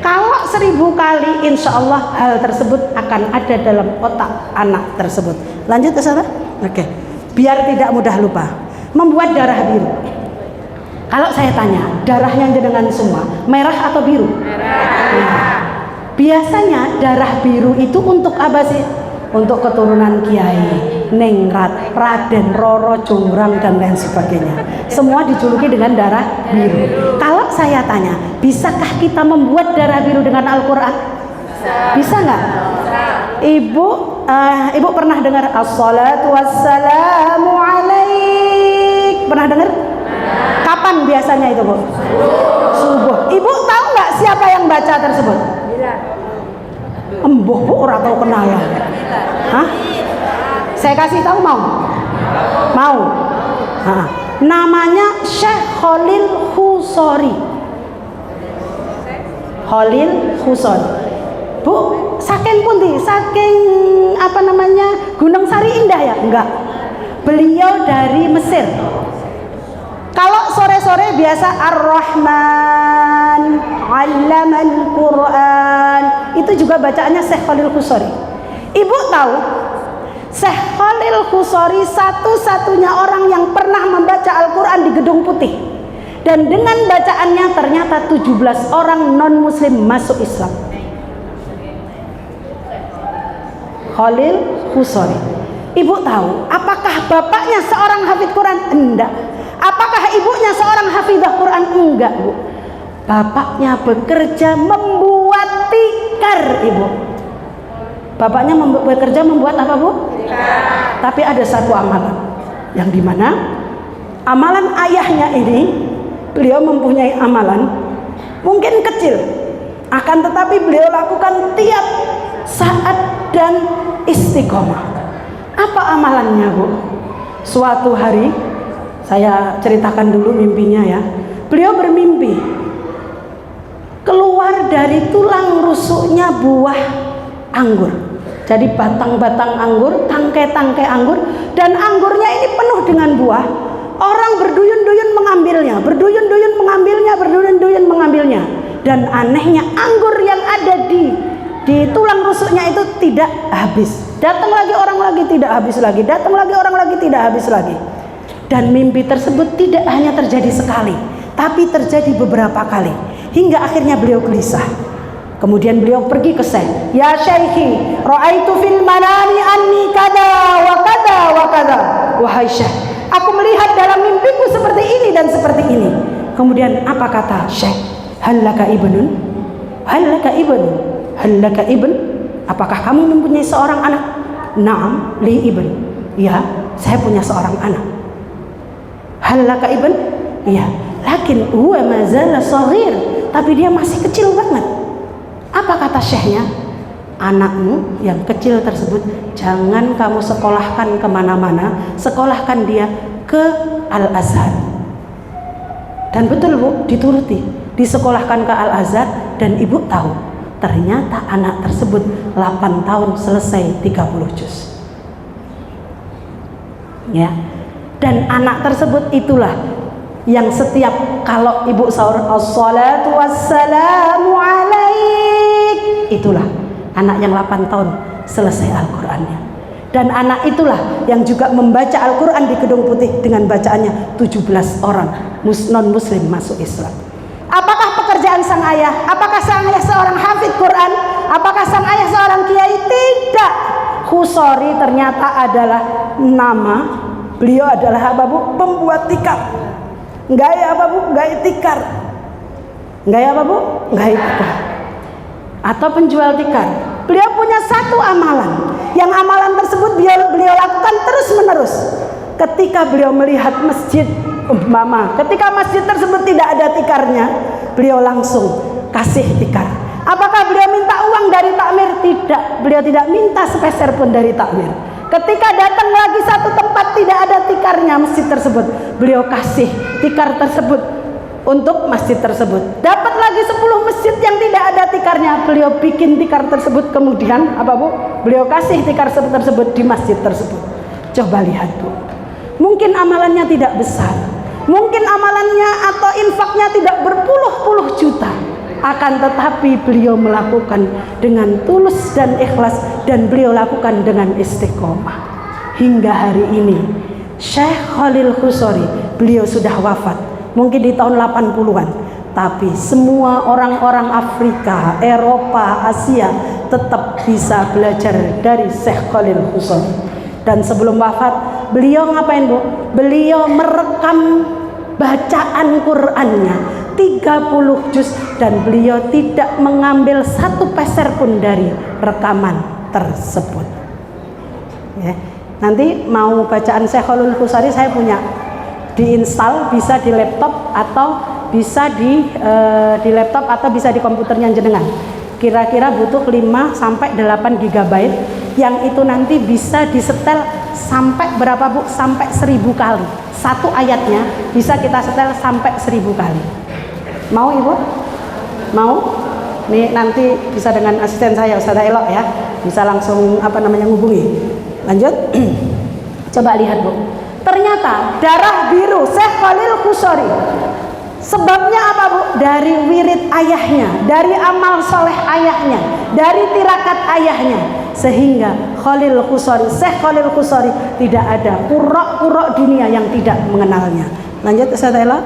A: Kalau 1000 kali insya Allah hal tersebut akan ada dalam otak anak tersebut. Lanjut ke sana. Oke. Biar tidak mudah lupa. Membuat darah biru. Kalau saya tanya, darahnya jenengan semua merah atau biru? Merah. Biasanya darah biru itu untuk apa sih? Untuk keturunan kiai, ningrat, raden, roro, jonggrang dan lain sebagainya. Semua dijuluki dengan darah biru. Kalau saya tanya, bisakah kita membuat darah biru dengan Al-Quran? Bisa nggak? Ibu pernah dengar as-salatu wassalamu alaik? Pernah dengar? Kapan biasanya itu Bu? Subuh. Ibu tahu nggak siapa yang baca tersebut? Embuh Bu, orang tahu kenalan. Hah? Saya kasih tahu mau? Mau? Hah. Namanya Syekh Khalil Khusori. Khalil Khusori. Bu, saking pundi? Saking apa namanya? Gunung Sari Indah ya? Enggak. Beliau dari Mesir. Kalau sore-sore biasa Ar-Rahman 'allamal Qur'an. Itu juga bacaannya Syekh Khalil Khusori. Ibu tahu Syekh Khalil Khusori satu-satunya orang yang pernah membaca Al-Quran di Gedung Putih. Dan dengan bacaannya ternyata 17 orang non-muslim masuk Islam. Khalil Khusori. Ibu tahu apakah bapaknya seorang hafidh Quran? Enggak. Apakah ibunya seorang hafidhah Quran? Enggak Bu. Bapaknya bekerja membuat tikar Ibu. Bapaknya bekerja membuat apa Bu? Tikar. Tapi ada satu amalan yang dimana amalan ayahnya ini, beliau mempunyai amalan mungkin kecil, akan tetapi beliau lakukan tiap saat dan istiqomah. Apa amalannya Bu? Suatu hari, saya ceritakan dulu mimpinya ya. Beliau bermimpi keluar dari tulang rusuknya buah anggur. Jadi batang-batang anggur, tangkai-tangkai anggur, dan anggurnya ini penuh dengan buah. Orang berduyun-duyun mengambilnya, berduyun-duyun mengambilnya, berduyun-duyun mengambilnya. Dan anehnya anggur yang ada di tulang rusuknya itu tidak habis. Datang lagi orang lagi tidak habis lagi, datang lagi orang lagi tidak habis lagi. Dan mimpi tersebut tidak hanya terjadi sekali, tapi terjadi beberapa kali, hingga akhirnya beliau gelisah. Kemudian beliau pergi ke Syekh. Ya Syekhi, ra'aitu fil manami anni kada wa kada wa kada. Wahai Syekh, aku melihat dalam mimpiku seperti ini dan seperti ini. Kemudian apa kata Syekh? Hallaka ibnun? Hallaka ibn? Hallaka ibn? Apakah kamu mempunyai seorang anak? Naam, li ibn. Ya, saya punya seorang anak. Hallaka ibn? Iya. Lakin huwa mazala shaghir, tapi dia masih kecil banget. Apa kata syekhnya? Anakmu yang kecil tersebut jangan kamu sekolahkan kemana-mana, sekolahkan dia ke Al-Azhar. Dan betul Bu, dituruti, disekolahkan ke Al-Azhar. Dan ibu tahu, ternyata anak tersebut 8 tahun selesai 30 juz. Ya. Dan anak tersebut itulah yang setiap kalau ibu sahur as-salatu wassalamu alaik, itulah anak yang 8 tahun selesai Al-Qur'annya. Dan anak itulah yang juga membaca Al-Quran di Gedung Putih dengan bacaannya 17 orang non-muslim masuk Islam. Apakah pekerjaan sang ayah? Apakah sang ayah seorang hafidh Quran? Apakah sang ayah seorang kiai? Tidak. Khusori ternyata adalah nama beliau adalah apa Bu? Pembuat tikar. Gaya apa Bu? Gaya tikar. Gaya apa Bu? Gaya tikar. Atau penjual tikar. Beliau punya satu amalan. Yang amalan tersebut beliau lakukan terus menerus. Ketika beliau melihat masjid umpama, ketika masjid tersebut tidak ada tikarnya, beliau langsung kasih tikar. Apakah beliau minta uang dari takmir? Tidak. Beliau tidak minta sepeser pun dari takmir. Ketika datang lagi satu tempat tidak ada tikarnya masjid tersebut, beliau kasih tikar tersebut untuk masjid tersebut. Dapat lagi 10 masjid masjid yang tidak ada tikarnya, beliau bikin tikar tersebut, kemudian apa Bu? Beliau kasih tikar tersebut di masjid tersebut. Coba lihat Bu. Mungkin amalannya tidak besar, mungkin amalannya atau infaknya tidak berpuluh-puluh juta, akan tetapi beliau melakukan dengan tulus dan ikhlas, dan beliau lakukan dengan istiqomah. Hingga hari ini Syekh Khalil Khusari, beliau sudah wafat mungkin di tahun 80-an, tapi semua orang-orang Afrika, Eropa, Asia tetap bisa belajar dari Syekh Khalil Khusari. Dan sebelum wafat, beliau ngapain Bu? Beliau merekam bacaan Qur'annya 30 juz, dan beliau tidak mengambil satu peser pun dari rekaman tersebut. Ya. Nanti mau bacaan Syekh Khalil Khusari saya punya, diinstal, bisa di laptop atau bisa di laptop atau bisa di komputernya jenengan. Kira-kira butuh 5 sampai 8 GB, yang itu nanti bisa disetel sampai berapa Bu? Sampai 1000 kali. Satu ayatnya bisa kita setel sampai 1000 kali. Mau Ibu? Mau? Nih nanti bisa dengan asisten saya Ustazah Elok ya. Bisa langsung hubungi. Lanjut. Coba lihat Bu. Ternyata darah biru Syekh Khalil Khusari, sebabnya apa Bu? Dari wirid ayahnya, dari amal soleh ayahnya, dari tirakat ayahnya, sehingga Khalil Khusari, Syekh Khalil Khusari, tidak ada qurra dunia yang tidak mengenalnya. Lanjut Ustazah Ella.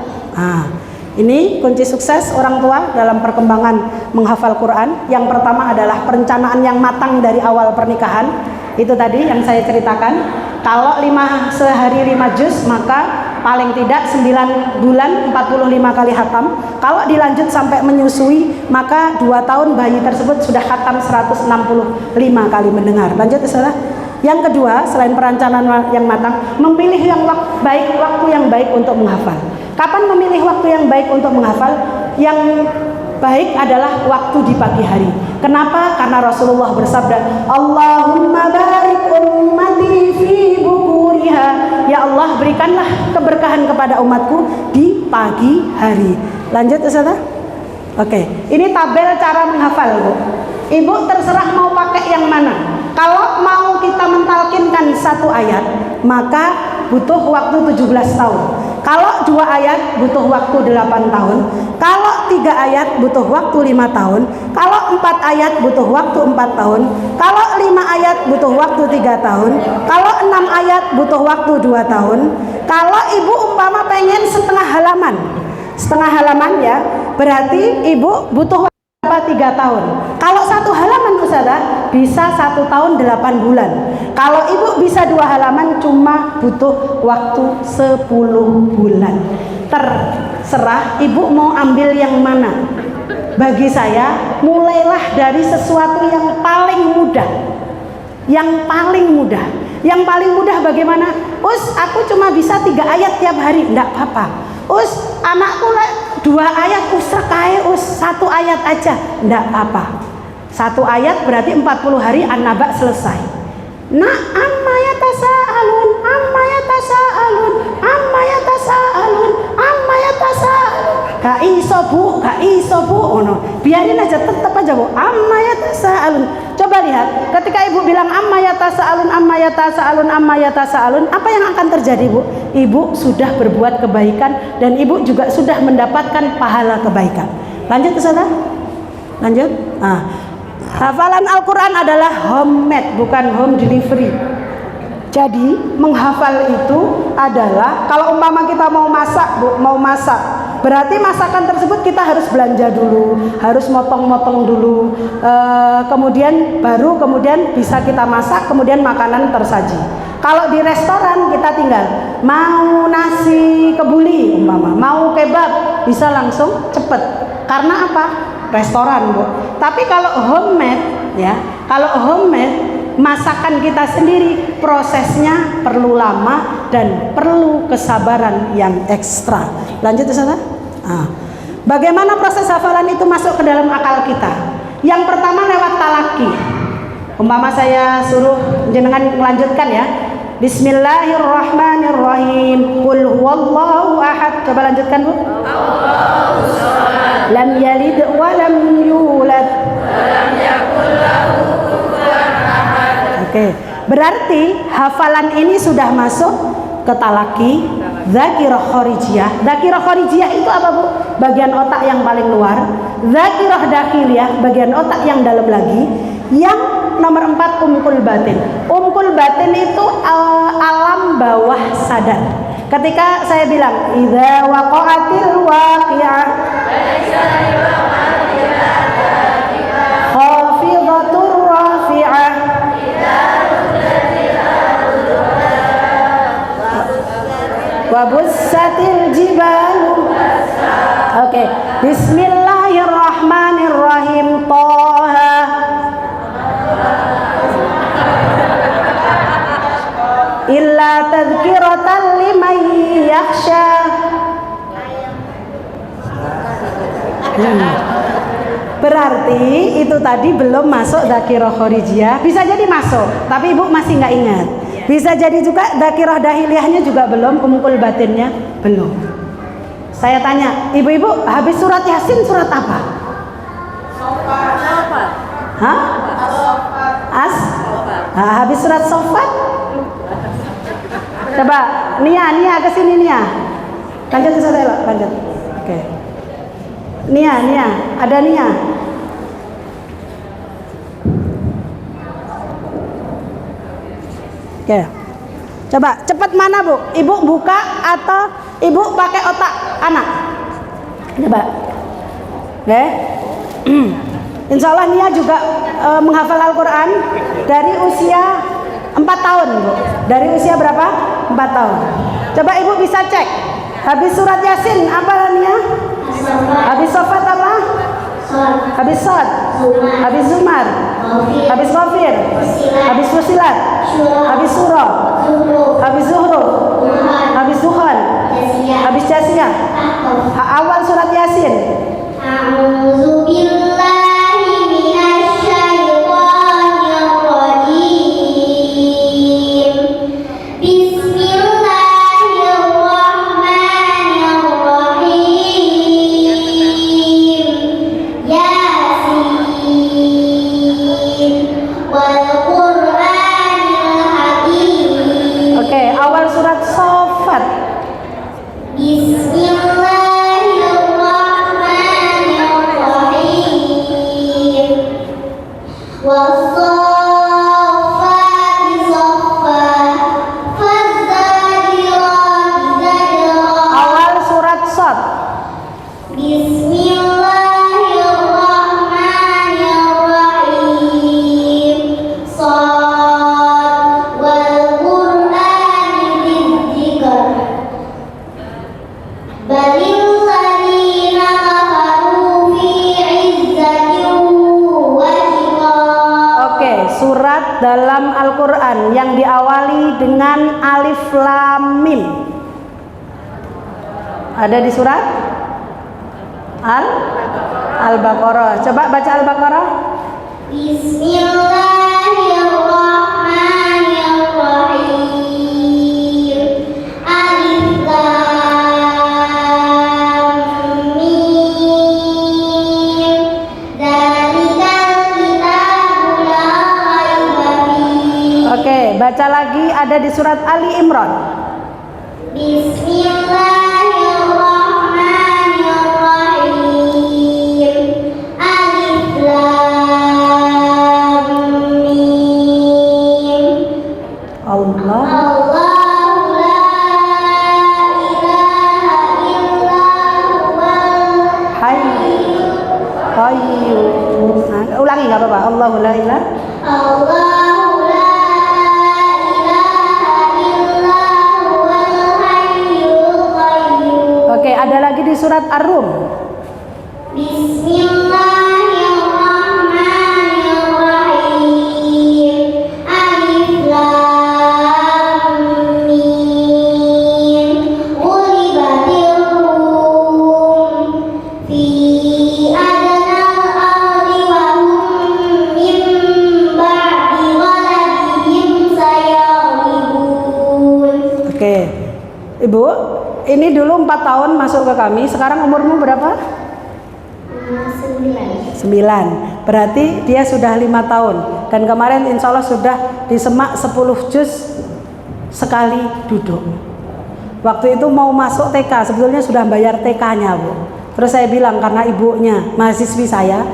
A: Ini kunci sukses orang tua dalam perkembangan menghafal Quran. Yang pertama adalah perencanaan yang matang dari awal pernikahan. Itu tadi yang saya ceritakan. Kalau sehari 5 juz, maka paling tidak 9 bulan 45 kali khatam. Kalau dilanjut sampai menyusui, maka 2 tahun bayi tersebut sudah khatam 165 kali mendengar. Lanjut Ustazah. Yang kedua, selain perencanaan yang matang, memilih waktu yang baik untuk menghafal. Kapan memilih waktu yang baik untuk menghafal? Yang baik adalah waktu di pagi hari. Kenapa? Karena Rasulullah bersabda, Allahumma barik ummati fi bukuriha. Ya Allah, berikanlah keberkahan kepada umatku di pagi hari. Lanjut Ustazah. Oke, ini tabel cara menghafal Bu. Ibu terserah mau pakai yang mana. Kalau mau kita mentalkinkan 1 ayat, maka butuh waktu 17 tahun. Kalau 2 ayat butuh waktu 8 tahun. Kalau 3 ayat butuh waktu 5 tahun. Kalau 4 ayat butuh waktu 4 tahun. Kalau 5 ayat butuh waktu 3 tahun. Kalau 6 ayat butuh waktu 2 tahun. Kalau ibu umpama pengen setengah halaman ya, berarti ibu butuh waktu 3 tahun. Kalau 1 halaman Ustazah bisa 1 tahun 8 bulan. Kalau ibu bisa 2 halaman cuma butuh waktu 10 bulan. Terserah ibu mau ambil yang mana. Bagi saya, mulailah dari sesuatu yang paling mudah. Yang paling mudah. Yang paling mudah bagaimana? Aku cuma bisa 3 ayat tiap hari. Enggak apa-apa. Anakku 2 ayat usrek 1 ayat aja. Enggak apa-apa. 1 ayat berarti 40 hari An-Naba selesai. Amma yatasaalun, amma yatasaalun, amma yatasaalun, amma yatasaalun. Gak iso bu. Biarin aja, tetap aja Bu. Amma yatasaalun. Coba lihat, ketika ibu bilang amma yatasaalun, amma yatasaalun, amma yatasaalun, apa yang akan terjadi Bu? Ibu sudah berbuat kebaikan dan ibu juga sudah mendapatkan pahala kebaikan. Lanjut Ustazah. Lanjut. Hafalan Al-Quran adalah homemade, bukan home delivery. Jadi menghafal itu adalah, kalau umpama kita mau masak, berarti masakan tersebut kita harus belanja dulu, harus motong-motong dulu, kemudian bisa kita masak, kemudian makanan tersaji. Kalau di restoran kita tinggal mau nasi kebuli umpama, mau kebab, bisa langsung cepet. Karena apa? Restoran Bu. Tapi kalau homemade ya, masakan kita sendiri, prosesnya perlu lama dan perlu kesabaran yang ekstra. Lanjut Ustazah. Bagaimana proses hafalan itu masuk ke dalam akal kita? Yang pertama lewat talaki. Umpama saya suruh jenengan melanjutkan ya. Bismillahirrahmanirrahim. Qul huwallahu ahad. Coba lanjutkan Bu. Allahu samad. lam yalid wa lam yulad. Oke, berarti hafalan ini sudah masuk ke talaki, dzakirah khorijiyah. Dzakirah khorijiyah itu apa, Bu? Bagian otak yang paling luar. Dzakirah dakhiliyah, bagian otak yang dalam lagi. Yang nomor 4 umkul batin. Umkul batin itu alam bawah sadar. Ketika saya bilang idza waqa'atil waqi'ah khafidatur rafi'ah wa bussatil jibalu. Oke, bismillahirrahmanirrahim. Toha. Illa tadhkiratan liman yakhsha. Berarti itu tadi belum masuk dzakirah khorijiyah. Bisa jadi masuk, tapi Ibu masih nggak ingat. Bisa jadi juga dzakirah dahiliyahnya juga belum, umkul batinnya belum. Saya tanya, ibu-ibu habis surat Yasin surat apa? Hah? Habis surat Sofat? Coba Nia ke sini Nia. Lanjut Ustaz Ella, lanjut. Oke. Nia, ada Nia. Oke. Coba cepat mana, Bu? Ibu buka atau Ibu pakai otak anak? Coba. Oke. Insya Allah Nia juga menghafal Al-Quran dari usia 4 tahun, Bu. Dari usia berapa? 4 tahun. Coba Ibu bisa cek. Habis surat Yasin apa Nia? Habis Sofat apa? Habis Sod. Habis Zumar. Habis Ghafir. Habis Fusilat. Habis Surah. Habis Zuhruf. Habis Dukhan. Habis Jasiyah. Awal surat Yasin.
B: A'udzu billahi minasyaitonir rajim. Bismillahirrahmanirrahim. Yasin wal Qur'anil Hakim.
A: Oke, awal surat Sofat.
B: Bismillahirrahmanirrahim. Wassafati saffa, fazzajirati zajra.
A: Awal surat Sod.
B: Bismillahirrahmanirrahim. Shad wal Qur'ani dzidzikr. Balil ladzina kafaru fi 'izzatin wa shiqaq.
A: Oke, surat dalam Al-Quran yang diawali dengan alif lam mim. Ada di surat Al-Baqarah. Coba baca Al-Baqarah.
B: Bismillahirrahmanirrahim. Alif lam mim. Dzalikal kitabu la raiba fihi.
A: Oke, baca lagi ada di surat Ali Imran.
B: Bismillahirrahmanirrahim. Alif lam mim.
A: Allah.
B: Allahu la ilaha illa huwal
A: Hayy. Qayyum. Nah, ulangi nggak apa-apa. Allahu la ilaha.
B: Allahu la ilaha illa huwal hayyul qayyum.
A: Oke, ada lagi di surat Ar-Rum.
B: Bismillahirrahmanirrahim. Alif lam mim. Ghulibatir Rum fi adnal ardi wa hum min ba'di ghalabihim sayaghlibun.
A: Oke, Ibu, ini dulu 4 tahun masuk ke kami. Sekarang umurmu berapa? 9. Berarti dia sudah 5 tahun. Dan kemarin insya Allah sudah disemak 10 juz sekali duduk. Waktu itu mau masuk TK, sebetulnya sudah bayar TK-nya, Bu. Terus saya bilang karena ibunya mahasiswi saya,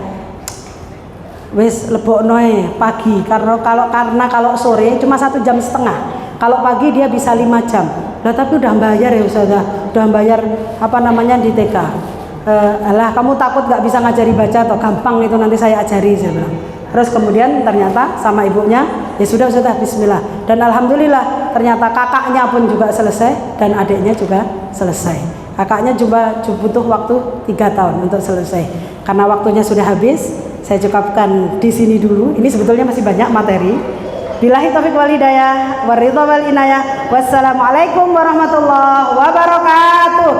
A: wis leboknoe pagi karena kalau sore cuma 1,5 jam. Kalau pagi dia bisa 5 jam. Lah tapi udah bayar ya Ustazah, udah bayar di TK. Alah kamu takut gak bisa ngajari baca atau gampang itu nanti saya ajari, saya bilang. Terus kemudian ternyata sama ibunya, ya sudah bismillah. Dan alhamdulillah ternyata kakaknya pun juga selesai dan adiknya juga selesai. Kakaknya juga butuh waktu 3 tahun untuk selesai. Karena waktunya sudah habis, saya cukupkan di sini dulu. Ini sebetulnya masih banyak materi. Billahi taufiq wal hidayah, waridho wal inayah. Wassalamualaikum warahmatullahi wabarakatuh.